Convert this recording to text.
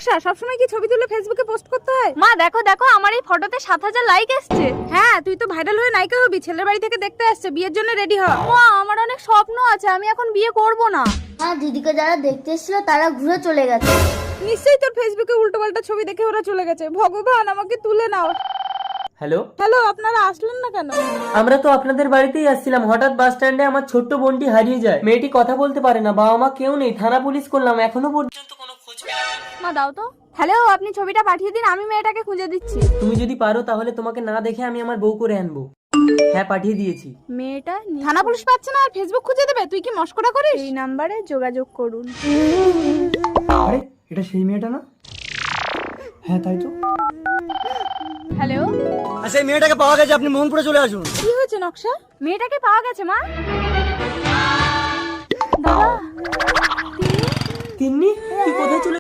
নকশা, সবসময় কি ছবি তুলে ফেসবুকে পোস্ট করতে হয়? মা দেখো দেখো, আমার এই ফটোতে 7000 লাইক এসেছে। হ্যাঁ, তুই তো ভাইরাল হয়ে নায়িকা হবি। ছেলের বাড়ি থেকে দেখতে আসছে, বিয়ের জন্য রেডি হ। মা আমার অনেক স্বপ্ন আছে, আমি এখন বিয়ে করব না। হ্যাঁ, দিদিকে যারা দেখতে এসেছিল তারা ঘুরে চলে গেছে। নিশ্চয়ই তোর ফেসবুকে উল্টোপাল্টা ছবি দেখে ওরা চলে গেছে। ভগবান, আমাকে তুলে নাও। হ্যালো, হ্যালো, আপনারা আসলেন না কেন? আমরা তো আপনাদের বাড়িতেই আসছিলাম। হঠাৎ বাস স্ট্যান্ডে আমার ছোট্ট বোনটি হারিয়ে যায়। মেয়েটি কথা বলতে পারে না, বাবা মা কেউ নেই। থানা পুলিশ করলাম, এখনো পর্যন্ত কোনো খোঁজ পেলাম না। মা দাও তো। হ্যালো, আপনি ছবিটা পাঠিয়ে দিন, আমি মেয়েটাকে খুঁজে দিচ্ছি। তুমি যদি পারো তাহলে তোমাকে না দেখে আমি আমার বউ করে আনবো। হ্যাঁ, পাঠিয়ে দিয়েছি। মেয়েটা থানা পুলিশ পাচ্ছে না আর ফেসবুক খুঁজে দেবে? তুই কি মস্করা করিস? এই নাম্বারে যোগাযোগ করুন। আরে এটা সেই মেয়েটা না? হ্যাঁ তাই তো। হ্যালো, আচ্ছা এই মেয়েটাকে পাওয়া গেছে, আপনি মোহনপুরে চলে আসুন। কি হয়েছে নকশা? মেয়েটাকে পাওয়া গেছে মা। দাদা, তিন্নি, তুই কোথায় চলে